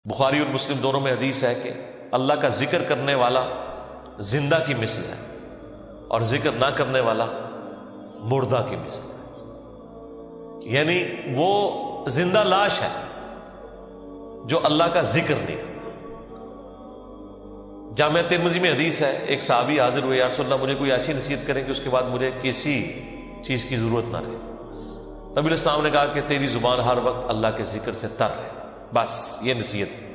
بخاری اور مسلم دونوں میں حدیث ہے کہ اللہ کا ذکر کرنے والا زندہ کی مثل ہے اور ذکر نہ کرنے والا مردہ کی مثل ہے، یعنی وہ زندہ لاش ہے جو اللہ کا ذکر نہیں کرتا۔ جامعہ ترمذی میں حدیث ہے، ایک صحابی حاضر ہوئے، یا رسول اللہ مجھے کوئی ایسی نصیحت کریں کہ اس کے بعد مجھے کسی چیز کی ضرورت نہ رہے۔ نبی علیہ السلام نے کہا کہ تیری زبان ہر وقت اللہ کے ذکر سے تر رہے، بس یہ نصیحت تھی،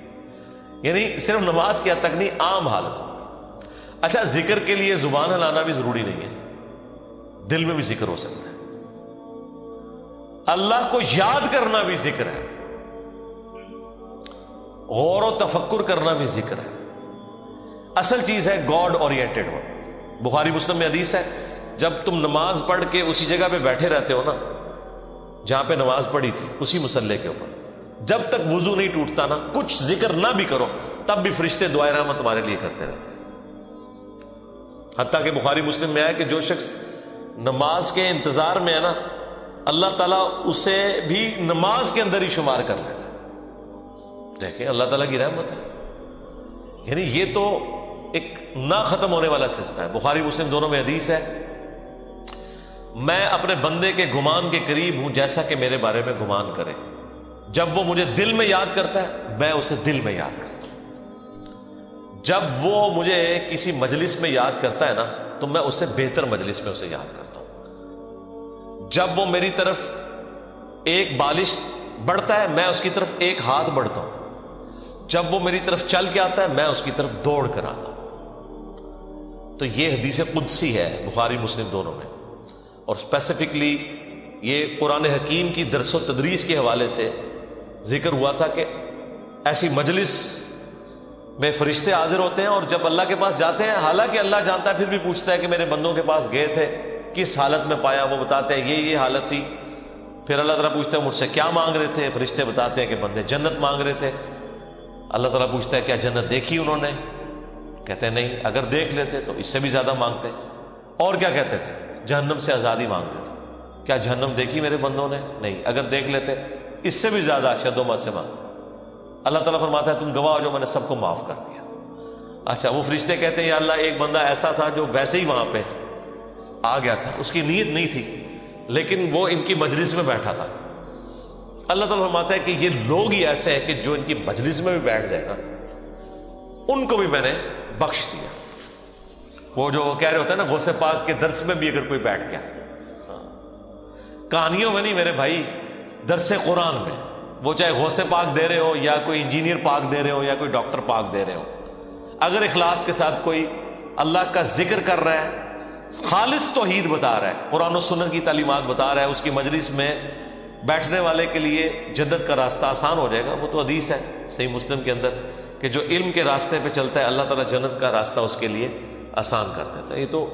یعنی صرف نماز کی حد تک نہیں، عام حالت میں۔ اچھا، ذکر کے لیے زبان ہلانا بھی ضروری نہیں ہے، دل میں بھی ذکر ہو سکتا ہے۔ اللہ کو یاد کرنا بھی ذکر ہے، غور و تفکر کرنا بھی ذکر ہے۔ اصل چیز ہے گاڈ اورینٹڈ ہو۔ بخاری مسلم میں حدیث ہے، جب تم نماز پڑھ کے اسی جگہ پہ بیٹھے رہتے ہو نا جہاں پہ نماز پڑھی تھی، اسی مصلی کے اوپر، جب تک وضو نہیں ٹوٹتا نا، کچھ ذکر نہ بھی کرو تب بھی فرشتے دعائے رحمت تمہارے لیے کرتے رہتے ہیں۔ حتیٰ کہ بخاری مسلم میں آیا کہ جو شخص نماز کے انتظار میں ہے نا، اللہ تعالیٰ اسے بھی نماز کے اندر ہی شمار کر لیتا ہے۔ دیکھیں اللہ تعالیٰ کی رحمت ہے، یعنی یہ تو ایک نہ ختم ہونے والا سلسلہ ہے۔ بخاری مسلم دونوں میں حدیث ہے، میں اپنے بندے کے گمان کے قریب ہوں جیسا کہ میرے بارے میں گمان کرے۔ جب وہ مجھے دل میں یاد کرتا ہے میں اسے دل میں یاد کرتا ہوں، جب وہ مجھے کسی مجلس میں یاد کرتا ہے نا تو میں اس سے بہتر مجلس میں اسے یاد کرتا ہوں۔ جب وہ میری طرف ایک بالش بڑھتا ہے میں اس کی طرف ایک ہاتھ بڑھتا ہوں، جب وہ میری طرف چل کے آتا ہے میں اس کی طرف دوڑ کر آتا ہوں۔ تو یہ حدیث قدسی ہے بخاری مسلم دونوں میں، اور اسپیسیفکلی یہ قرآن حکیم کی درس و تدریس کے حوالے سے ذکر ہوا تھا کہ ایسی مجلس میں فرشتے حاضر ہوتے ہیں، اور جب اللہ کے پاس جاتے ہیں، حالانکہ اللہ جانتا ہے پھر بھی پوچھتا ہے کہ میرے بندوں کے پاس گئے تھے کس حالت میں پایا، وہ بتاتے ہیں یہ حالت تھی۔ پھر اللہ تعالیٰ پوچھتا ہے مجھ سے کیا مانگ رہے تھے، فرشتے بتاتے ہیں کہ بندے جنت مانگ رہے تھے۔ اللہ تعالیٰ پوچھتا ہے کیا جنت دیکھی انہوں نے، کہتے ہیں نہیں، اگر دیکھ لیتے تو اس سے بھی زیادہ مانگتے۔ اور کیا کہتے تھے، جہنم سے آزادی مانگ رہے تھے، کیا جہنم دیکھی میرے بندوں نے، نہیں، اگر دیکھ لیتے اس سے بھی زیادہ اشد و مت سے مانگتے۔ اللہ تعالیٰ فرماتا ہے تم گواہ ہو جو میں نے سب کو معاف کر دیا۔ اچھا، وہ فرشتے کہتے ہیں یا اللہ ایک بندہ ایسا تھا جو ویسے ہی وہاں پہ آ گیا تھا، اس کی نیت نہیں تھی لیکن وہ ان کی مجلس میں بیٹھا تھا۔ اللہ تعالیٰ فرماتا ہے کہ یہ لوگ ہی ایسے ہیں کہ جو ان کی مجلس میں بھی بیٹھ جائے گا ان کو بھی میں نے بخش دیا۔ وہ جو کہہ رہے ہوتے ہیں نا غوث پاک کے درس میں بھی اگر کوئی بیٹھ گیا، کہانیوں میں نہیں میرے بھائی، درس قرآن میں، وہ چاہے غوث پاک دے رہے ہو یا کوئی انجینئر پاک دے رہے ہو یا کوئی ڈاکٹر پاک دے رہے ہو، اگر اخلاص کے ساتھ کوئی اللہ کا ذکر کر رہا ہے، خالص توحید بتا رہا ہے، قرآن و سنت کی تعلیمات بتا رہا ہے، اس کی مجلس میں بیٹھنے والے کے لیے جنت کا راستہ آسان ہو جائے گا۔ وہ تو حدیث ہے صحیح مسلم کے اندر کہ جو علم کے راستے پہ چلتا ہے اللہ تعالیٰ جنت کا راستہ اس کے لیے آسان کر دیتا ہے۔ یہ تو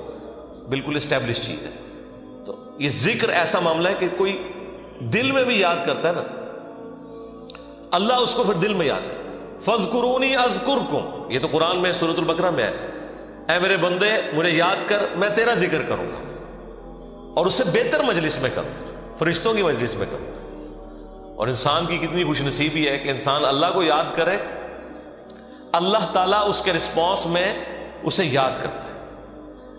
بالکل اسٹیبلش چیز ہے۔ تو یہ ذکر ایسا معاملہ ہے کہ کوئی دل میں بھی یاد کرتا ہے نا، اللہ اس کو پھر دل میں یاد کرتا ہے۔ فَاذْكُرُونِي أَذْكُرْكُمْ، یہ تو قرآن میں سورۃ البقرہ میں ہے، اے میرے بندے مجھے یاد کر میں تیرا ذکر کروں گا، اور اس سے بہتر مجلس میں کروں گا، فرشتوں کی مجلس میں کروں گا۔ اور انسان کی کتنی خوش نصیبی ہے کہ انسان اللہ کو یاد کرے، اللہ تعالیٰ اس کے رسپانس میں اسے یاد کرتا ہے۔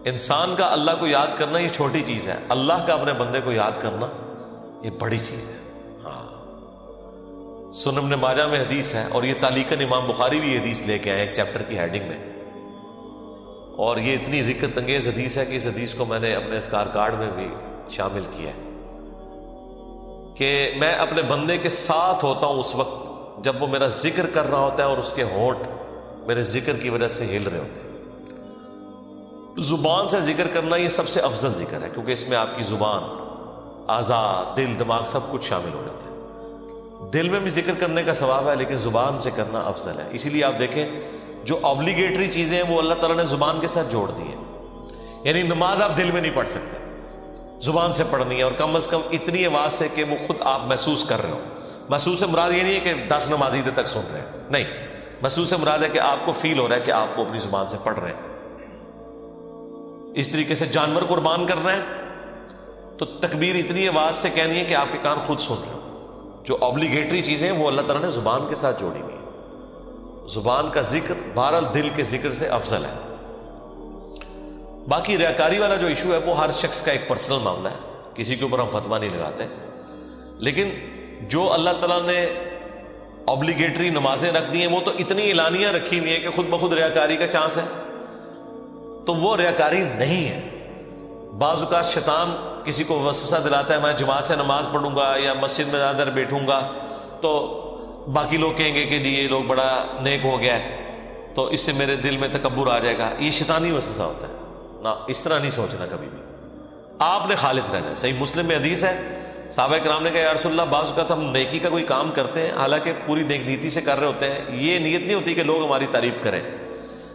انسان کا اللہ کو یاد کرنا یہ چھوٹی چیز ہے، اللہ کا اپنے بندے کو یاد کرنا یہ بڑی چیز ہے۔ ہاں، سنن ابن ماجہ میں حدیث ہے، اور یہ تعلیقاً امام بخاری بھی یہ حدیث لے کے آئے ایک چیپٹر کی ہیڈنگ میں، اور یہ اتنی رکت انگیز حدیث ہے کہ اس حدیث کو میں نے اپنے اسکار کارڈ میں بھی شامل کیا ہے کہ میں اپنے بندے کے ساتھ ہوتا ہوں اس وقت جب وہ میرا ذکر کر رہا ہوتا ہے اور اس کے ہونٹ میرے ذکر کی وجہ سے ہل رہے ہوتے ہیں۔ زبان سے ذکر کرنا یہ سب سے افضل ذکر ہے، کیونکہ اس میں آپ کی زبان، اعضاء، دل، دماغ سب کچھ شامل ہو جاتا ہے۔ دل میں بھی ذکر کرنے کا ثواب ہے لیکن زبان سے کرنا افضل ہے۔ اسی لیے آپ دیکھیں جو آبلیگیٹری چیزیں ہیں وہ اللہ تعالیٰ نے زبان کے ساتھ جوڑ دی ہیں، یعنی نماز آپ دل میں نہیں پڑھ سکتے، زبان سے پڑھنی ہے، اور کم از کم اتنی آواز سے کہ وہ خود آپ محسوس کر رہے ہو۔ محسوس سے مراد یہ نہیں ہے کہ 10 نمازی دیر تک سن رہے ہیں، نہیں، محسوس سے مراد ہے کہ آپ کو فیل ہو رہا ہے کہ آپ کو اپنی زبان سے پڑھ رہے ہیں۔ اس طریقے سے جانور قربان کرنا ہے تو تکبیر اتنی آواز سے کہنی ہے کہ آپ کے کان خود سن رہے ہو۔ جو آبلیگیٹری چیزیں ہیں وہ اللہ تعالیٰ نے زبان کے ساتھ جوڑی ہوئی ہیں۔ زبان کا ذکر بہرحال دل کے ذکر سے افضل ہے. باقی ریاکاری والا جو ایشو ہے وہ ہر شخص کا ایک پرسنل معاملہ ہے, کسی کے اوپر ہم فتویٰ نہیں لگاتے. لیکن جو اللہ تعالیٰ نے اوبلیگیٹری نمازیں رکھ دی ہیں وہ تو اتنی اعلانیاں رکھی ہوئی ہیں کہ خود بخود ریاکاری کا چانس ہے, تو وہ ریاکاری نہیں ہے. بعض اوقات شیطان کسی کو وسوسہ دلاتا ہے میں جماعت سے نماز پڑھوں گا یا مسجد میں زیادہ دیر بیٹھوں گا تو باقی لوگ کہیں گے کہ جی یہ لوگ بڑا نیک ہو گیا ہے, تو اس سے میرے دل میں تکبر آ جائے گا. یہ شیطانی وسوسہ ہوتا ہے نا, اس طرح نہیں سوچنا کبھی بھی. آپ نے خالص رہنا ہے. صحیح مسلم میں حدیث ہے, صحابہ کرام نے کہا یا رسول اللہ بعض اوقات ہم نیکی کا کوئی کام کرتے ہیں حالانکہ پوری نیک نیتی سے کر رہے ہوتے ہیں, یہ نیت نہیں ہوتی کہ لوگ ہماری تعریف کریں,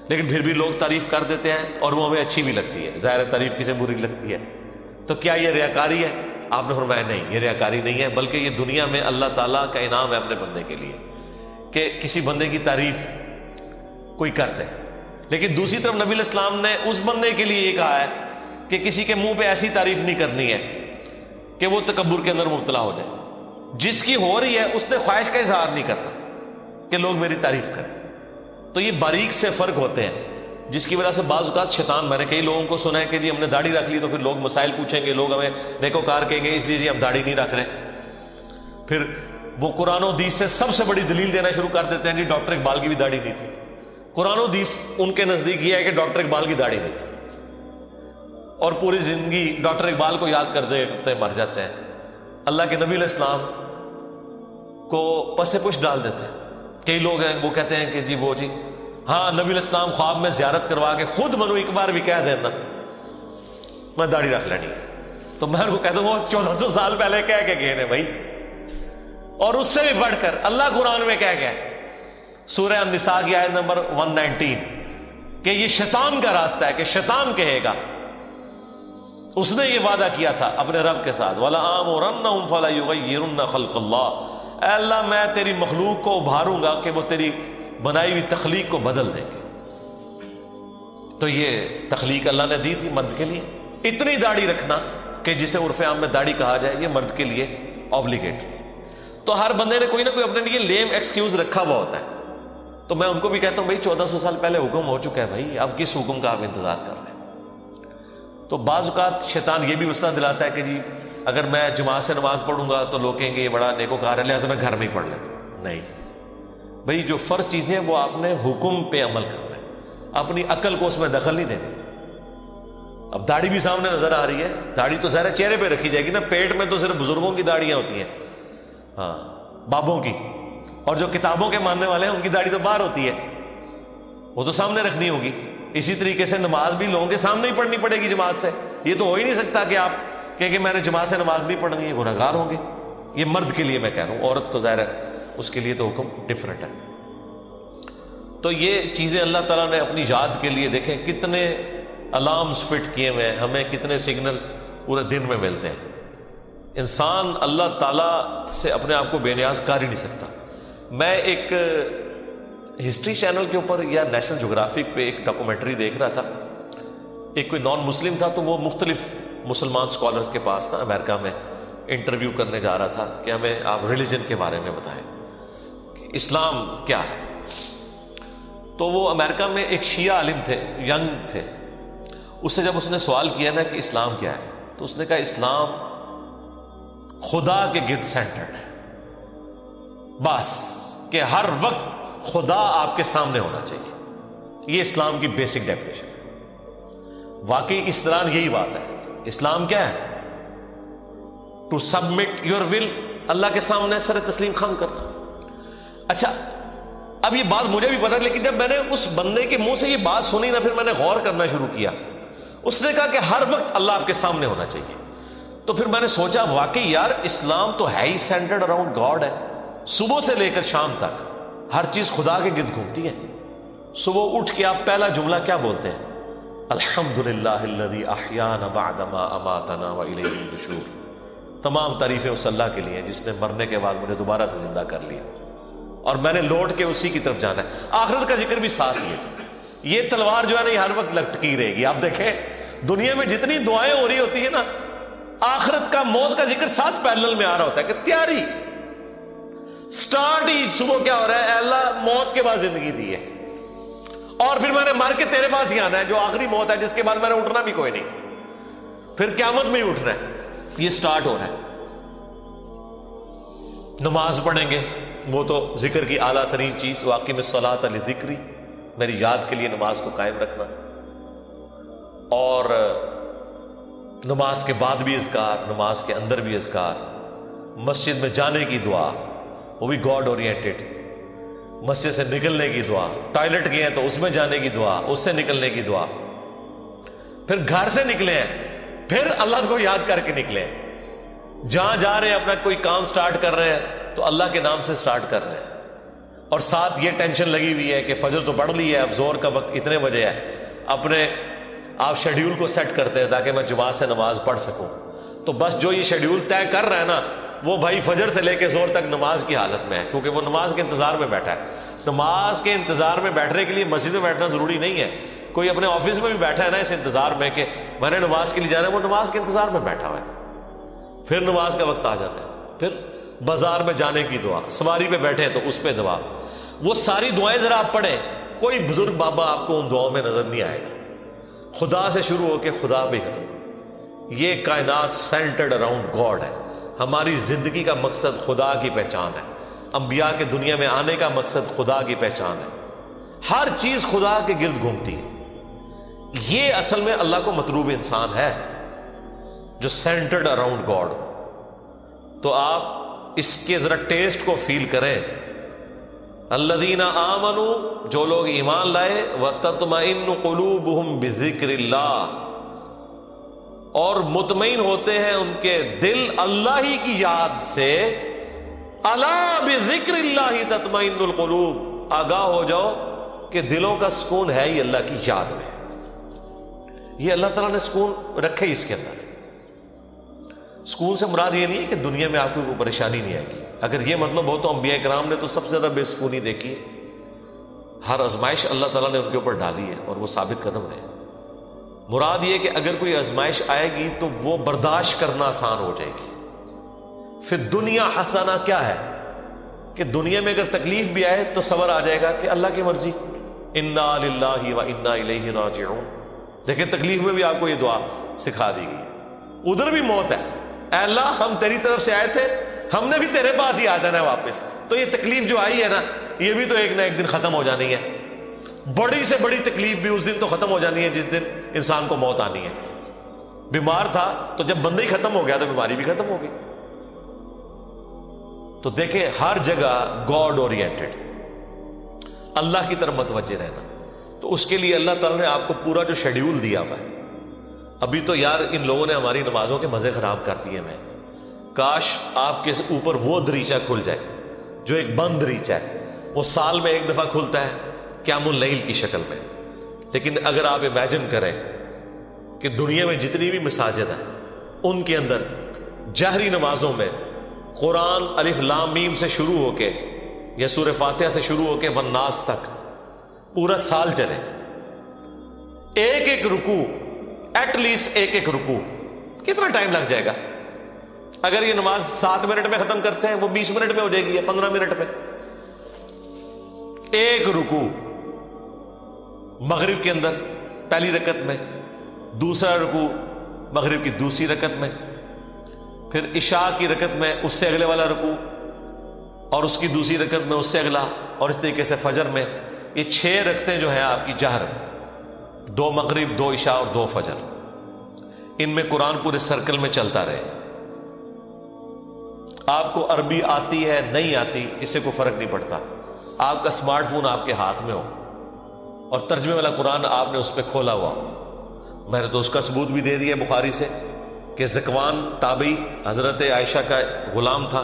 لیکن پھر بھی لوگ تعریف کر دیتے ہیں اور وہ ہمیں اچھی بھی لگتی ہے. ظاہر تعریف کسے بری لگتی ہے, تو کیا یہ ریاکاری ہے؟ آپ نے فرمایا نہیں, یہ ریاکاری نہیں ہے, بلکہ یہ دنیا میں اللہ تعالیٰ کا انعام ہے اپنے بندے کے لیے کہ کسی بندے کی تعریف کوئی کر دے. لیکن دوسری طرف نبی علیہ السلام نے اس بندے کے لیے یہ کہا ہے کہ کسی کے منہ پہ ایسی تعریف نہیں کرنی ہے کہ وہ تکبر کے اندر مبتلا ہو جائے. جس کی ہو رہی ہے اس نے خواہش کا اظہار نہیں کرنا کہ لوگ میری تعریف کریں. تو یہ باریک سے فرق ہوتے ہیں جس کی وجہ سے بعض اوقات شیطان, میں نے کئی لوگوں کو سنا ہے کہ جی ہم نے داڑھی رکھ لی تو پھر لوگ مسائل پوچھیں گے, لوگ ہمیں نیکوکار کہیں گے, اس لیے جی ہم داڑھی نہیں رکھ رہے. پھر وہ قرآن و حدیث سے سب سے بڑی دلیل دینا شروع کر دیتے ہیں جی ڈاکٹر اقبال کی بھی داڑھی نہیں تھی. قرآن و حدیث ان کے نزدیک یہ ہے کہ ڈاکٹر اقبال کی داڑھی نہیں تھی, اور پوری زندگی ڈاکٹر اقبال کو یاد کرتے کرتے مر جاتے ہیں. اللہ کے نبی علیہ السلام کو پس پش ڈال دیتے ہیں. کئی لوگ ہیں وہ کہتے ہیں کہ جی وہ جی ہاں نبی علیہ السلام خواب میں زیارت کروا کے خود منو ایک بار بھی کہہ دینا میں داڑھی رکھ لینی ہے, تو میں ان کو کہتا ہوں وہ 1400 سال پہلے کہہ کے گئے ہیں بھائی. اور اس سے بھی بڑھ کر اللہ قرآن میں کہہ گیا سورہ النساء کی آیت نمبر 119 کہ یہ شیطان کا راستہ ہے, کہ شیطان کہے گا. اس نے یہ وعدہ کیا تھا اپنے رب کے ساتھ وَلَآمُرَنَّهُمْ فَلَا يُغَيِّرُنَّ خَلْقَ اللَّهِ, اے اللہ میں تیری مخلوق کو ابھاروں گا کہ وہ تیری بنائی ہوئی تخلیق کو بدل دیں گے. تو یہ تخلیق اللہ نے دی تھی مرد کے لیے. اتنی داڑھی رکھنا کہ جسے عرف عام میں داڑھی کہا جائے یہ مرد کے لیے اوبلیگیٹری. تو ہر بندے نے کوئی نہ کوئی اپنے لیے لیم ایکسکیوز رکھا ہوا ہوتا ہے. تو میں ان کو بھی کہتا ہوں بھائی 1400 سال پہلے حکم ہو چکا ہے بھائی, اب کس حکم کا آپ انتظار کر رہے ہیں. تو بعض اوقات شیطان یہ بھی وسوسہ دلاتا ہے کہ جی اگر میں جماعت سے نماز پڑھوں گا تو لوگ کہیں گے یہ بڑا نیکوکار ہے لہٰذا میں گھر میں ہی پڑھ لیتا ہوں. نہیں بھائی, جو فرض چیزیں ہیں وہ آپ نے حکم پہ عمل کرنا ہے, اپنی عقل کو اس میں دخل نہیں دینا. اب داڑھی بھی سامنے نظر آ رہی ہے, داڑھی تو ظاہر چہرے پہ رکھی جائے گی نا, پیٹ میں تو صرف بزرگوں کی داڑیاں ہوتی ہیں, ہاں بابوں کی, اور جو کتابوں کے ماننے والے ہیں ان کی داڑھی تو باہر ہوتی ہے, وہ تو سامنے رکھنی ہوگی. اسی طریقے سے نماز بھی لوگوں کے سامنے ہی پڑھنی پڑے گی جماعت سے. یہ تو ہو ہی نہیں سکتا کہ آپ کہیں کہ میں نے جماعت سے نماز نہیں پڑھنی ہے, گنہگار ہوں گے. یہ مرد کے لیے میں کہہ رہا ہوں, عورت تو ظاہر ہے اس کے لیے تو حکم ڈفرینٹ ہے. تو یہ چیزیں اللہ تعالیٰ نے اپنی یاد کے لیے, دیکھیں کتنے الارمز فٹ کیے ہوئے ہیں, ہمیں کتنے سگنل پورے دن میں ملتے ہیں. انسان اللہ تعالیٰ سے اپنے آپ کو بے نیاز کر ہی نہیں سکتا. میں ایک ہسٹری چینل کے اوپر یا نیشنل جغرافک پہ ایک ڈاکومنٹری دیکھ رہا تھا. ایک کوئی نان مسلم تھا تو وہ مختلف مسلمان اسکالرز کے پاس تھا امریکہ میں, انٹرویو کرنے جا رہا تھا کہ ہمیں آپ ریلیجن کے بارے میں بتائیں کہ اسلام کیا ہے. تو وہ امریکہ میں ایک شیعہ عالم تھے, ینگ تھے. اس سے جب اس نے سوال کیا نا کہ اسلام کیا ہے, تو اس نے کہا اسلام خدا کے گرد سینٹرڈ ہے, بس کہ ہر وقت خدا آپ کے سامنے ہونا چاہیے. یہ اسلام کی بیسک ڈیفینیشن ہے. واقعی اس طرح یہی بات ہے. اسلام کیا ہے؟ ٹو سبمٹ یور ول, اللہ کے سامنے سر تسلیم خم کرنا. اچھا اب یہ بات مجھے بھی پتا, لیکن جب میں نے اس بندے کے منہ سے یہ بات سنی نا, پھر میں نے غور کرنا شروع کیا. اس نے کہا کہ ہر وقت اللہ آپ کے سامنے ہونا چاہیے. تو پھر میں نے سوچا واقعی یار اسلام تو ہے ہی سینٹرڈ اراؤنڈ گاڈ ہے. صبح سے لے کر شام تک ہر چیز خدا کے گرد گھومتی ہے. صبح اٹھ کے آپ پہلا جملہ کیا بولتے ہیں؟ الحمدللہ الذی احیانا بعدما اماتنا والیہ النشور. تمام تعریفیں اس اللہ کے لیے جس نے مرنے کے بعد مجھے دوبارہ سے زندہ کر لیا اور میں نے لوٹ کے اسی کی طرف جانا ہے. آخرت کا ذکر بھی ساتھ ہی ہے. یہ تلوار جو ہے نا یہ ہر وقت لٹکی رہے گی. آپ دیکھیں دنیا میں جتنی دعائیں ہو رہی ہوتی ہیں نا, آخرت کا موت کا ذکر ساتھ پیرلل میں آ رہا ہوتا ہے کہ تیاری. سٹارٹ ہی صبح کیا ہو رہا ہے؟ اے اللہ موت کے بعد زندگی دی ہے، اور پھر میں نے مر کے تیرے پاس ہی آنا ہے جو آخری موت ہے، جس کے بعد میں نے اٹھنا بھی کوئی نہیں، پھر قیامت میں ہی اٹھنا ہے۔ یہ سٹارٹ ہو رہا ہے۔ نماز پڑھیں گے، وہ تو ذکر کی اعلیٰ ترین چیز، واقعی میں صلاۃ لذکری، میری یاد کے لیے نماز کو قائم رکھنا، اور نماز کے بعد بھی اذکار، نماز کے اندر بھی اذکار، مسجد میں جانے کی دعا، وہ بھی گاڈ اورینٹڈ، مسجد سے نکلنے کی دعا، ٹوائلٹ گئے ہیں تو اس میں جانے کی دعا، اس سے نکلنے کی دعا، پھر گھر سے نکلے ہیں پھر اللہ کو یاد کر کے نکلے ہیں، جہاں جا رہے ہیں اپنا کوئی کام سٹارٹ کر رہے ہیں تو اللہ کے نام سے سٹارٹ کر رہے ہیں، اور ساتھ یہ ٹینشن لگی ہوئی ہے کہ فجر تو پڑھ لی ہے، اب زور کا وقت اتنے بجے ہے، اپنے آپ شیڈیول کو سیٹ کرتے ہیں تاکہ میں جماعت سے نماز پڑھ سکوں، تو بس جو یہ شیڈیول طے کر رہا ہے نا، وہ بھائی فجر سے لے کے زور تک نماز کی حالت میں ہے، کیونکہ وہ نماز کے انتظار میں بیٹھا ہے۔ نماز کے انتظار میں بیٹھنے کے لیے مسجد میں بیٹھنا ضروری نہیں ہے، کوئی اپنے آفس میں بھی بیٹھا ہے نا اس انتظار میں کہ میں نے نماز کے لیے جانا ہے، وہ نماز کے انتظار میں بیٹھا ہوا ہے، پھر نماز کا وقت آ جاتا ہے، پھر بازار میں جانے کی دعا، سواری پہ بیٹھے تو اس پہ دعا، وہ ساری دعائیں ذرا آپ پڑھیں، کوئی بزرگ بابا آپ کو ان دعاؤں میں نظر نہیں آئے گا، خدا سے شروع ہو کے خدا پہ ختم۔ یہ کائنات سینٹرڈ اراؤنڈ گاڈ ہے، ہماری زندگی کا مقصد خدا کی پہچان ہے، انبیاء کے دنیا میں آنے کا مقصد خدا کی پہچان ہے، ہر چیز خدا کے گرد گھومتی ہے۔ یہ اصل میں اللہ کو مطلوب انسان ہے جو سینٹرڈ اراؤنڈ گاڈ۔ تو آپ اس کے ذرا ٹیسٹ کو فیل کریں۔ الذین آمنوا، جو لوگ ایمان لائے، وتطمئن قلوبہم بذکر اللہ، اور مطمئن ہوتے ہیں ان کے دل اللہ ہی کی یاد سے۔ الا بذکر اللہ تطمئن القلوب، آگاہ ہو جاؤ کہ دلوں کا سکون ہے ہی اللہ کی یاد میں۔ یہ اللہ تعالیٰ نے سکون رکھے اس کے اندر۔ سکون سے مراد یہ نہیں ہے کہ دنیا میں آپ کو کوئی پریشانی نہیں آئے گی، اگر یہ مطلب ہو تو انبیاء کرام نے تو سب سے زیادہ بے سکونی دیکھی ہے، ہر آزمائش اللہ تعالیٰ نے ان کے اوپر ڈالی ہے اور وہ ثابت قدم رہے۔ مراد یہ کہ اگر کوئی آزمائش آئے گی تو وہ برداشت کرنا آسان ہو جائے گی۔ پھر دنیا حسنہ کیا ہے کہ دنیا میں اگر تکلیف بھی آئے تو صبر آ جائے گا کہ اللہ کی مرضی، انا للہ و انا الیہ راجعون۔ دیکھیں تکلیف میں بھی آپ کو یہ دعا سکھا دی گئی ہے، ادھر بھی موت ہے، اے اللہ ہم تیری طرف سے آئے تھے، ہم نے بھی تیرے پاس ہی آ جانا ہے واپس، تو یہ تکلیف جو آئی ہے نا یہ بھی تو ایک نہ ایک دن ختم ہو جانی ہے۔ بڑی سے بڑی تکلیف بھی اس دن تو ختم ہو جانی ہے جس دن انسان کو موت آنی ہے۔ بیمار تھا تو جب بندہ ہی ختم ہو گیا تو بیماری بھی ختم ہو گئی۔ تو دیکھیں ہر جگہ گاڈ اورینٹڈ، اللہ کی طرف متوجہ رہنا۔ تو اس کے لیے اللہ تعالیٰ نے آپ کو پورا جو شیڈیول دیا ہوا ہے۔ ابھی تو یار ان لوگوں نے ہماری نمازوں کے مزے خراب کر دیے ہیں، کاش آپ کے اوپر وہ دریچہ کھل جائے جو ایک بند دریچہ ہے، وہ سال میں ایک دفعہ کھلتا ہے قیام اللیل کی شکل میں۔ لیکن اگر آپ امیجن کریں کہ دنیا میں جتنی بھی مساجد ہیں ان کے اندر جہری نمازوں میں قرآن الف لام میم سے شروع ہو کے یا سورہ فاتحہ سے شروع ہو کے والناس تک پورا سال چلے، ایک ایک رکوع، ایٹ لیسٹ ایک ایک رکوع، کتنا ٹائم لگ جائے گا؟ اگر یہ نماز 7 منٹ میں ختم کرتے ہیں وہ 20 منٹ میں ہو جائے گی یا 15 منٹ میں۔ ایک رکوع مغرب کے اندر پہلی رکعت میں، دوسرا رکوع مغرب کی دوسری رکعت میں، پھر عشاء کی رکعت میں اس سے اگلے والا رکوع، اور اس کی دوسری رکعت میں اس سے اگلا، اور اس طریقے سے فجر میں۔ یہ 6 رکعتیں جو ہیں آپ کی جہر، 2 مغرب، 2 عشاء اور 2 فجر، ان میں قرآن پورے سرکل میں چلتا رہے۔ آپ کو عربی آتی ہے نہیں آتی اس سے کوئی فرق نہیں پڑتا، آپ کا سمارٹ فون آپ کے ہاتھ میں ہو اور ترجمے والا قرآن آپ نے اس پہ کھولا ہوا ہو۔ میں نے تو اس کا ثبوت بھی دے دیا بخاری سے کہ ذکوان تابعی حضرت عائشہ کا غلام تھا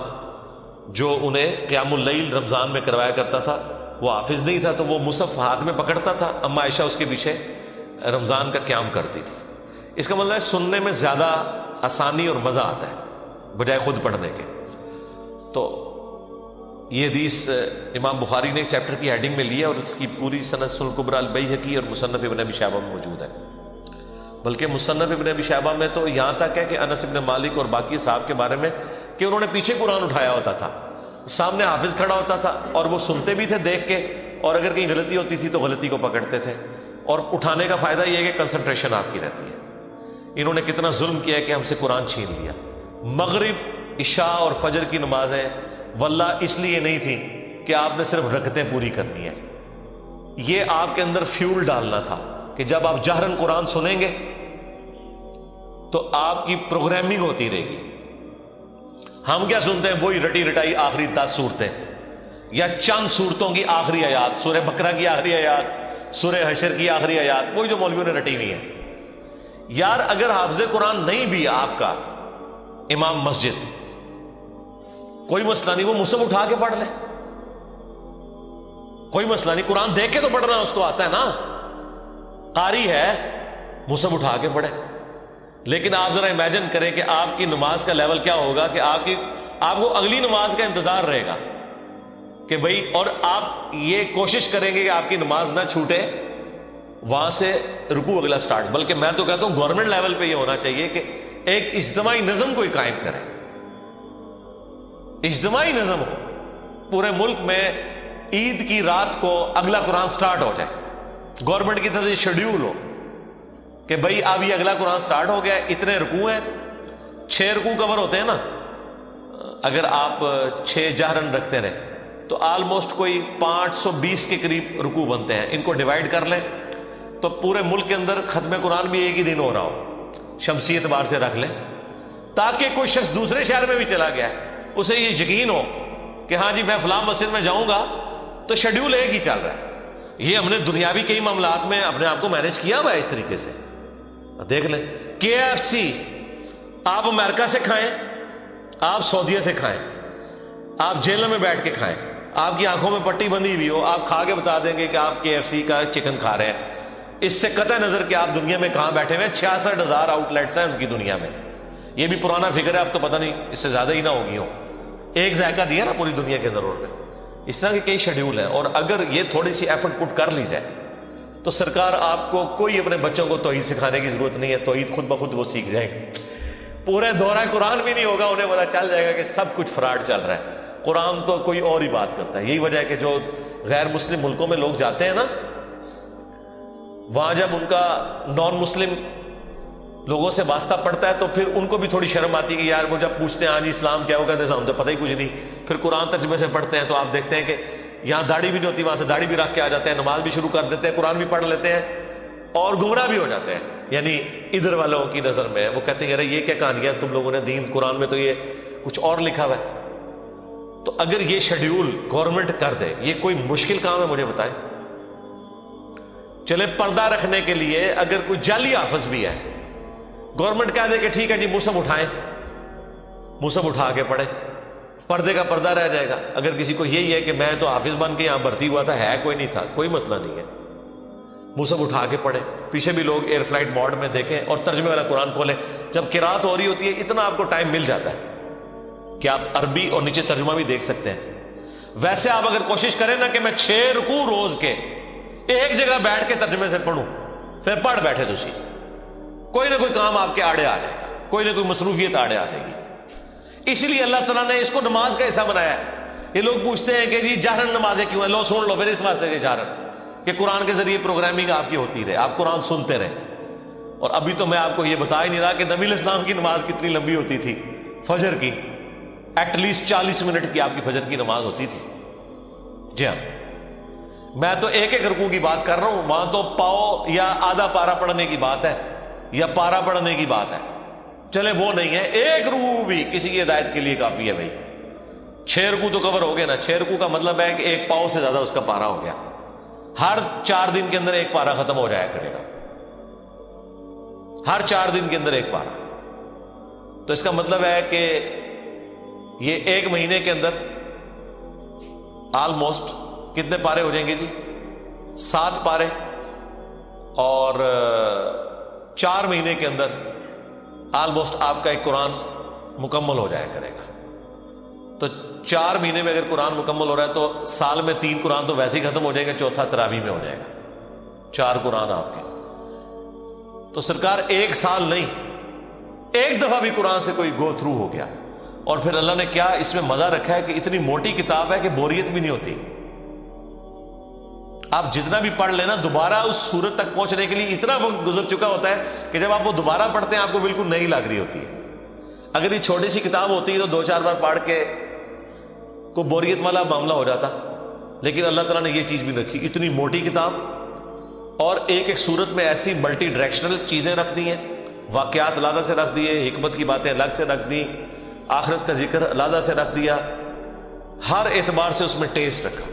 جو انہیں قیام اللیل رمضان میں کروایا کرتا تھا، وہ حافظ نہیں تھا تو وہ مصحف ہاتھ میں پکڑتا تھا، اما عائشہ اس کے پیچھے رمضان کا قیام کرتی تھی۔ اس کا مطلب ہے سننے میں زیادہ آسانی اور مزہ آتا ہے بجائے خود پڑھنے کے۔ تو یہ حدیث امام بخاری نے ایک چیپٹر کی ہیڈنگ میں لی ہے اور اس کی پوری سند سنن الکبریٰ البیہقی اور مصنف ابن ابی شیبہ میں موجود ہے۔ بلکہ مصنف ابن ابی شیبہ میں تو یہاں تک ہے کہ انس ابن مالک اور باقی صاحب کے بارے میں کہ انہوں نے پیچھے قرآن اٹھایا ہوتا تھا، سامنے حافظ کھڑا ہوتا تھا اور وہ سنتے بھی تھے دیکھ کے، اور اگر کہیں غلطی ہوتی تھی تو غلطی کو پکڑتے تھے، اور اٹھانے کا فائدہ یہ ہے کہ کنسنٹریشن آپ کی رہتی ہے۔ انہوں نے کتنا ظلم کیا ہے کہ ہم سے قرآن چھین لیا۔ مغرب، عشاء اور فجر کی نمازیں واللہ اس لیے نہیں تھی کہ آپ نے صرف رکعتیں پوری کرنی ہے، یہ آپ کے اندر فیول ڈالنا تھا کہ جب آپ جہرن قرآن سنیں گے تو آپ کی پروگرامنگ ہوتی رہے گی۔ ہم کیا سنتے ہیں؟ وہی رٹی رٹائی آخری 10 صورتیں یا چند صورتوں کی آخری آیات، سورہ بقرہ کی آخری آیات، سورہ حشر کی آخری آیات، وہی جو مولویوں نے رٹی ہوئی ہے۔ یار اگر حافظ قرآن نہیں بھی آپ کا امام مسجد، کوئی مسئلہ نہیں، وہ مصحف اٹھا کے پڑھ لے، کوئی مسئلہ نہیں، قرآن دیکھ کے تو پڑھنا اس کو آتا ہے نا، قاری ہے، مصحف اٹھا کے پڑھے۔ لیکن آپ ذرا امیجن کریں کہ آپ کی نماز کا لیول کیا ہوگا کہ آپ کو اگلی نماز کا انتظار رہے گا کہ بھئی، اور آپ یہ کوشش کریں گے کہ آپ کی نماز نہ چھوٹے، وہاں سے رکوع اگلا سٹارٹ۔ بلکہ میں تو کہتا ہوں گورنمنٹ لیول پہ یہ ہونا چاہیے کہ ایک اجتماعی نظم کوئی قائم کرے، اجتماعی نظم ہو پورے ملک میں، عید کی رات کو اگلا قرآن سٹارٹ ہو جائے، گورنمنٹ کی طرف سے شیڈیول ہو کہ بھئی اب یہ اگلا قرآن سٹارٹ ہو گیا، اتنے رکوع ہیں، 6 رکوع کور ہوتے ہیں نا، اگر آپ 6 جہرن رکھتے رہے تو آلموسٹ کوئی 520 کے قریب رکوع بنتے ہیں۔ ان کو ڈیوائیڈ کر لیں تو پورے ملک کے اندر ختم قرآن بھی ایک ہی دن ہو رہا ہو، شمسی اعتبار سے رکھ لیں، تاکہ کوئی شخص دوسرے شہر میں بھی چلا گیا ہے اسے یہ یقین ہو کہ ہاں جی میں فلاں مسجد میں جاؤں گا تو شیڈیول ایک ہی چل رہا ہے۔ یہ ہم نے دنیاوی کئی معاملات میں اپنے آپ کو مینج کیا ہوا ہے اس طریقے سے۔ دیکھ لیں KFC آپ امریکہ سے کھائیں، آپ سعودیہ سے کھائیں، آپ جیلوں میں بیٹھ کے کھائیں، آپ کی آنکھوں میں پٹی بندھی ہوئی ہو، آپ کھا کے بتا دیں گے کہ آپ KFC کا چکن کھا رہے ہیں، اس سے قطع نظر کہ آپ دنیا میں کہاں بیٹھے ہوئے ہیں۔ 66,000 آؤٹ لیٹس ہیں ان کی دنیا میں، یہ بھی پرانا فگر ہے، اب تو پتہ نہیں اس سے زیادہ ہی نہ ہوگی ہوں، ایک ذائقہ دیا نا پوری دنیا کے اندر انہوں نے۔ اس طرح کے کئی شیڈیول ہیں، اور اگر یہ تھوڑی سی ایفرٹ پٹ کر لی جائے تو سرکار آپ کو کوئی اپنے بچوں کو توحید سکھانے کی ضرورت نہیں ہے، توحید خود بخود وہ سیکھ جائیں گے، پورے دورہ قرآن بھی نہیں ہوگا، انہیں پتہ چل جائے گا کہ سب کچھ فراڈ چل رہا ہے، قرآن تو کوئی اور ہی بات کرتا ہے۔ یہی وجہ ہے کہ جو غیر مسلم ملکوں میں لوگ جاتے ہیں نا، وہاں جب ان کا نان مسلم لوگوں سے واسطہ پڑتا ہے تو پھر ان کو بھی تھوڑی شرم آتی ہے کہ یار وہ جب پوچھتے ہیں ہاں جی اسلام کیا، وہ کہتے ہیں ہم تو پتہ ہی کچھ نہیں، پھر قرآن ترجمے سے پڑھتے ہیں تو آپ دیکھتے ہیں کہ یہاں داڑھی بھی نہیں ہوتی، وہاں سے داڑھی بھی رکھ کے آ جاتے ہیں، نماز بھی شروع کر دیتے ہیں، قرآن بھی پڑھ لیتے ہیں اور گمراہ بھی ہو جاتے ہیں۔ یعنی ادھر والوں کی نظر میں وہ کہتے ہیں یار یہ کیا کہانیاں تم لوگوں نے، دین قرآن میں تو یہ کچھ اور لکھا ہوا ہے۔ تو اگر یہ شیڈیول گورنمنٹ کر دے، یہ کوئی مشکل کام ہے؟ مجھے بتائیں۔ چلے پردہ رکھنے کے لیے اگر کوئی جعلی حافظ بھی ہے، گورنمنٹ کہہ دے کہ ٹھیک ہے جی مصحف اٹھائیں، مصحف اٹھا کے پڑھیں، پردے کا پردہ رہ جائے گا۔ اگر کسی کو یہی ہے کہ میں تو حافظ بن کے یہاں بھرتی ہوا تھا، ہے کوئی نہیں تھا، کوئی مسئلہ نہیں ہے، مصحف اٹھا کے پڑھیں، پیچھے بھی لوگ ایئر فلائٹ موڈ میں دیکھیں اور ترجمے والا قرآن کھولیں۔ جب قرات ہو رہی ہوتی ہے اتنا آپ کو ٹائم مل جاتا ہے کہ آپ عربی اور نیچے ترجمہ بھی دیکھ سکتے ہیں۔ ویسے آپ اگر کوشش کریں نا کہ میں 6 رکوع روز کے ایک جگہ بیٹھ کے ترجمے سے پڑھوں، پھر پڑھ بیٹھے تسی، کوئی نہ کوئی کام آپ کے آڑے آ جائے گا، کوئی نہ کوئی مصروفیت آڑے آ جائے گی۔ اسی لیے اللہ تعالیٰ نے اس کو نماز کا حصہ بنایا ہے۔ یہ لوگ پوچھتے ہیں کہ جی جہرن نمازیں کیوں ہیں، لو سن لو پھر اس واسطے کہ جہرن کہ قرآن کے ذریعے پروگرامنگ آپ کی ہوتی رہے، آپ قرآن سنتے رہے۔ اور ابھی تو میں آپ کو یہ بتا ہی نہیں رہا کہ نبی علیہ السلام کی نماز کتنی لمبی ہوتی تھی، فجر کی ایٹ لیسٹ 40 منٹ کی آپ کی فجر کی نماز ہوتی تھی۔ جی ہاں، میں تو ایک ایک رکوع کی بات کر رہا ہوں، وہاں تو پاؤ یا آدھا پارا پڑھنے کی بات ہے یا پارا پڑھنے کی بات ہے، چلے وہ نہیں ہے، ایک رکوع بھی کسی کی ہدایت کے لیے کافی ہے بھائی۔ 6 رکوع تو کور ہو گئے نا، 6 رکوع کا مطلب ہے کہ ایک پاؤ سے زیادہ اس کا پارا ہو گیا، ہر 4 دن کے اندر ایک پارا ختم ہو جایا کرے گا، ہر 4 دن کے اندر ایک پارا۔ تو اس کا مطلب ہے کہ یہ ایک مہینے کے اندر آلموسٹ کتنے پارے ہو جائیں گے جی؟ 7 پارے، اور 4 مہینے کے اندر آلموسٹ آپ کا ایک قرآن مکمل ہو جایا کرے گا۔ تو 4 مہینے میں اگر قرآن مکمل ہو رہا ہے تو سال میں 3 قرآن تو ویسے ہی ختم ہو جائے گا، چوتھا تراویح میں ہو جائے گا، 4 قرآن آپ کے۔ تو سرکار ایک سال نہیں، ایک دفعہ بھی قرآن سے کوئی گو تھرو ہو گیا، اور پھر اللہ نے کیا اس میں مزہ رکھا ہے کہ اتنی موٹی کتاب ہے کہ بوریت بھی نہیں ہوتی. آپ جتنا بھی پڑھ لینا دوبارہ اس سورت تک پہنچنے کے لیے اتنا وقت گزر چکا ہوتا ہے کہ جب آپ وہ دوبارہ پڑھتے ہیں آپ کو بالکل نئی لگ رہی ہوتی ہے. اگر یہ چھوٹی سی کتاب ہوتی ہے تو 2-4 بار پڑھ کے کو بوریت والا معاملہ ہو جاتا. لیکن اللہ تعالیٰ نے یہ چیز بھی رکھی, اتنی موٹی کتاب, اور ایک ایک سورت میں ایسی ملٹی ڈائریکشنل چیزیں رکھ دی ہیں, واقعات علیحدہ سے رکھ دیے, حکمت کی باتیں الگ سے رکھ دی, آخرت کا ذکر علیحدہ سے رکھ دیا, ہر اعتبار سے اس میں ٹیسٹ رکھا.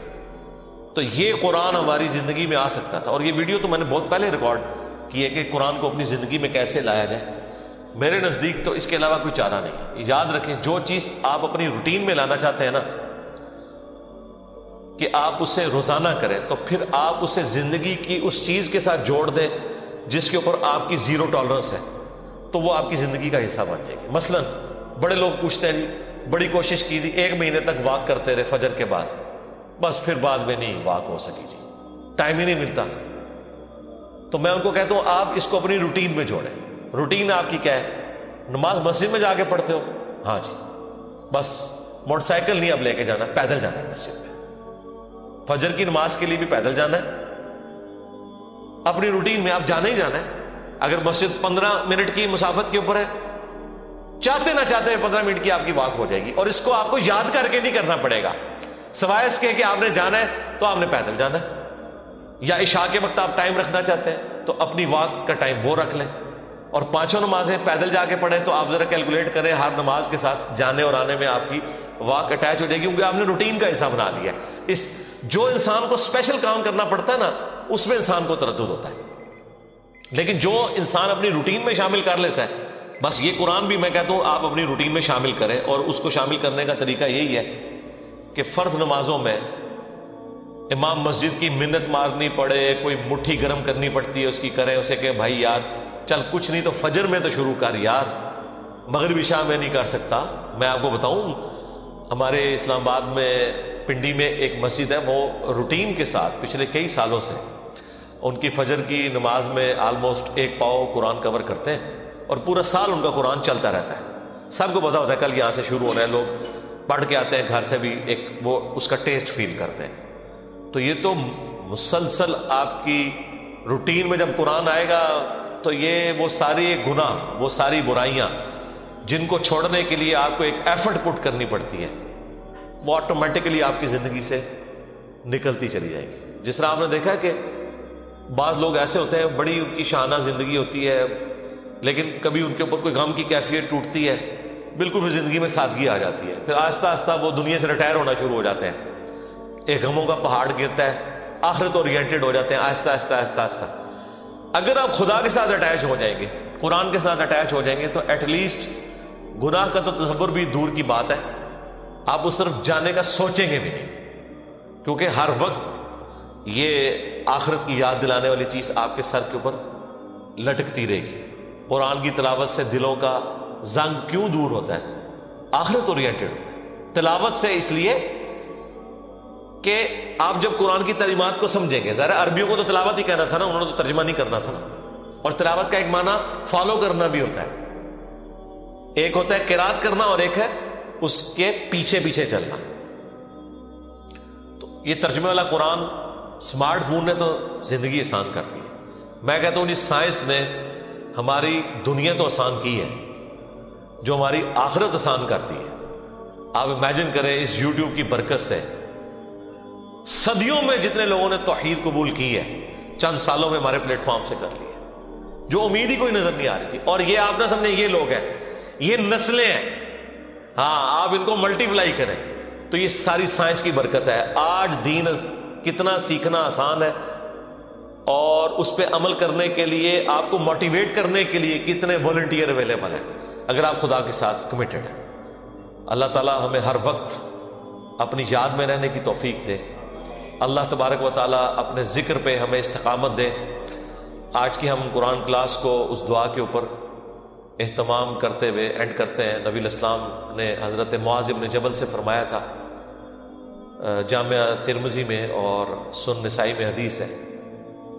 تو یہ قرآن ہماری زندگی میں آ سکتا تھا. اور یہ ویڈیو تو میں نے بہت پہلے ریکارڈ کی ہے کہ قرآن کو اپنی زندگی میں کیسے لایا جائے. میرے نزدیک تو اس کے علاوہ کوئی چارہ نہیں. یاد رکھیں, جو چیز آپ اپنی روٹین میں لانا چاہتے ہیں نا, کہ آپ اسے روزانہ کریں, تو پھر آپ اسے زندگی کی اس چیز کے ساتھ جوڑ دیں جس کے اوپر آپ کی زیرو ٹالرنس ہے, تو وہ آپ کی زندگی کا حصہ بن جائے گی. مثلا بڑے لوگ پوچھتے ہیں جی بڑی کوشش کی تھی, 1 مہینے تک واک کرتے رہے فجر کے بعد, بس پھر بعد میں نہیں واک ہو سکی, جی ٹائم ہی نہیں ملتا. تو میں ان کو کہتا ہوں آپ اس کو اپنی روٹین میں جوڑیں. روٹین آپ کی کیا ہے؟ نماز مسجد میں جا کے پڑھتے ہو, ہاں جی, بس موٹر سائیکل نہیں اب لے کے جانا, پیدل جانا ہے مسجد میں. فجر کی نماز کے لیے بھی پیدل جانا ہے. اپنی روٹین میں آپ جانا ہی جانا ہے. اگر مسجد 15 منٹ کی مسافت کے اوپر ہے, چاہتے نہ چاہتے 15 منٹ کی آپ کی واک ہو جائے گی. اور اس کو آپ کو یاد کر کے نہیں کرنا پڑے گا, سوائے اس کے کہ آپ نے جانا ہے تو آپ نے پیدل جانا ہے. یا عشاء کے وقت آپ ٹائم رکھنا چاہتے ہیں تو اپنی واک کا ٹائم وہ رکھ لیں, اور 5 نمازیں پیدل جا کے پڑھیں. تو آپ ذرا کیلکولیٹ کریں, ہر نماز کے ساتھ جانے اور آنے میں آپ کی واک اٹیچ ہو جائے گی, کیونکہ آپ نے روٹین کا حصہ بنا لیا ہے. جو انسان کو اسپیشل کام کرنا پڑتا ہے نا, اس میں انسان کو تردد ہوتا ہے. لیکن جو انسان اپنی روٹین میں شامل کر لیتا ہے, بس یہ قرآن بھی میں کہتا ہوں آپ اپنی روٹین میں شامل کریں. اور اس کو شامل کرنے کا طریقہ یہی ہے کہ فرض نمازوں میں امام مسجد کی منت مارنی پڑے, کوئی مٹھی گرم کرنی پڑتی ہے اس کی, کریں اسے کہ بھائی یار چل کچھ نہیں تو فجر میں تو شروع کر یار, مغرب عشاء میں نہیں کر سکتا. میں آپ کو بتاؤں, ہمارے اسلام آباد میں پنڈی میں ایک مسجد ہے, وہ روٹین کے ساتھ پچھلے کئی سالوں سے ان کی فجر کی نماز میں آلموسٹ 1 پاؤ قرآن کور کرتے ہیں, اور پورا سال ان کا قرآن چلتا رہتا ہے. سب کو پتا ہوتا ہے کل یہاں سے شروع ہو رہا ہے, لوگ پڑھ کے آتے ہیں گھر سے بھی, ایک وہ اس کا ٹیسٹ فیل کرتے ہیں. تو یہ تو مسلسل آپ کی روٹین میں جب قرآن آئے گا تو یہ وہ ساری گناہ, وہ ساری برائیاں جن کو چھوڑنے کے لیے آپ کو ایک ایفرٹ پٹ کرنی پڑتی ہے, وہ آٹومیٹکلی آپ کی زندگی سے نکلتی چلی جائے گی. جس طرح آپ نے دیکھا کہ بعض لوگ ایسے ہوتے ہیں, بڑی ان کی شاہانہ زندگی ہوتی ہے, لیکن کبھی ان کے اوپر کوئی غم کی کیفیت ٹوٹتی ہے, بالکل بھی زندگی میں سادگی آ جاتی ہے, پھر آہستہ آہستہ وہ دنیا سے ریٹائر ہونا شروع ہو جاتے ہیں. ایک غموں کا پہاڑ گرتا ہے, آخرت اورینٹڈ ہو جاتے ہیں آہستہ آہستہ آہستہ آہستہ. اگر آپ خدا کے ساتھ اٹیچ ہو جائیں گے, قرآن کے ساتھ اٹیچ ہو جائیں گے, تو ایٹ لیسٹ گناہ کا تو تصور بھی دور کی بات ہے, آپ اس طرف جانے کا سوچیں گے بھی نہیں, کیونکہ ہر وقت یہ آخرت کی یاد دلانے والی چیز آپ کے سر کے اوپر لٹکتی رہے گی. قرآن کی تلاوت سے دلوں کا زنگ کیوں دور ہوتا ہے؟ آخرت اورینٹڈ ہوتا ہے تلاوت سے, اس لیے کہ آپ جب قرآن کی تعلیمات کو سمجھیں گے, ذرا عربیوں کو تو تلاوت ہی کہنا تھا نا, انہوں نے تو ترجمہ نہیں کرنا تھا نا. اور تلاوت کا ایک معنی فالو کرنا بھی ہوتا ہے, ایک ہوتا ہے قرات کرنا اور ایک ہے اس کے پیچھے پیچھے چلنا. تو یہ ترجمے والا قرآن سمارٹ فون نے تو زندگی آسان کر دی ہے. میں کہتا ہوں جی سائنس نے ہماری دنیا تو آسان کی ہے, جو ہماری آخرت آسان کرتی ہے. آپ امیجن کریں اس یوٹیوب کی برکت سے صدیوں میں جتنے لوگوں نے توحید قبول کی ہے, چند سالوں میں ہمارے پلیٹ فارم سے کر لی ہے, جو امید ہی کوئی نظر نہیں آ رہی تھی. اور یہ آپ نہ سمجھیں یہ لوگ ہیں, یہ نسلیں ہیں. ہاں آپ ان کو ملٹی پلائی کریں تو یہ ساری سائنس کی برکت ہے. آج دین کتنا سیکھنا آسان ہے, اور اس پہ عمل کرنے کے لیے آپ کو موٹیویٹ کرنے کے لیے کتنے والنٹیئر اویلیبل ہیں, اگر آپ خدا کے ساتھ کمیٹڈ ہیں. اللہ تعالی ہمیں ہر وقت اپنی یاد میں رہنے کی توفیق دے. اللہ تبارک و تعالی اپنے ذکر پہ ہمیں استقامت دے. آج کی ہم قرآن کلاس کو اس دعا کے اوپر اہتمام کرتے ہوئے اینڈ کرتے ہیں. نبی الاسلام نے حضرت معاذ بن جبل سے فرمایا تھا, جامعہ ترمذی میں اور سنن نسائی میں حدیث ہے,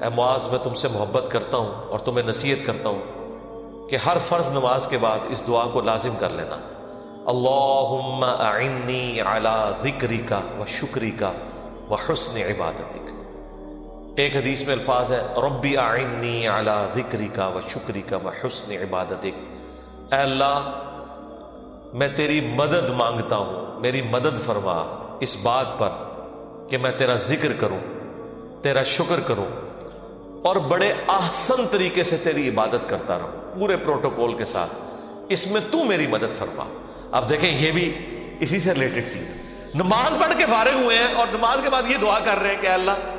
اے معاذ میں تم سے محبت کرتا ہوں اور تمہیں نصیحت کرتا ہوں کہ ہر فرض نماز کے بعد اس دعا کو لازم کر لینا. اللہم اعنی علی ذکرک و شکرک و حسن عبادتک. ایک حدیث میں الفاظ ہے ربی اعنی علی ذکرک و شکرک و حسن عبادتک. اے اللہ میں تیری مدد مانگتا ہوں، میری مدد فرما اس بات پر کہ میں تیرا ذکر کروں، تیرا شکر کروں اور بڑے احسن طریقے سے تیری عبادت کرتا رہوں پورے پروٹوکول کے ساتھ. اس میں تو میری مدد فرما. اب دیکھیں یہ بھی اسی سے ریلیٹڈ چیز ہے. نماز پڑھ کے فارغ ہوئے ہیں اور نماز کے بعد یہ دعا کر رہے ہیں کہ اللہ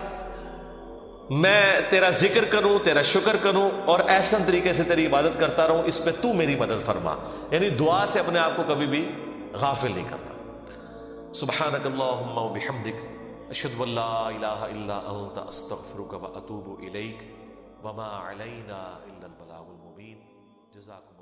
میں تیرا ذکر کروں، تیرا شکر کروں اور احسن طریقے سے تیری عبادت کرتا رہوں، اس پہ تو میری مدد فرما. یعنی دعا سے اپنے آپ کو کبھی بھی غافل نہیں کرنا. سبحانک اللہم و بحمدک اشہد ان لا الہ الا انت استغفرک و اتوب الیک وما علینا الا البلاغ المبین. جزاکم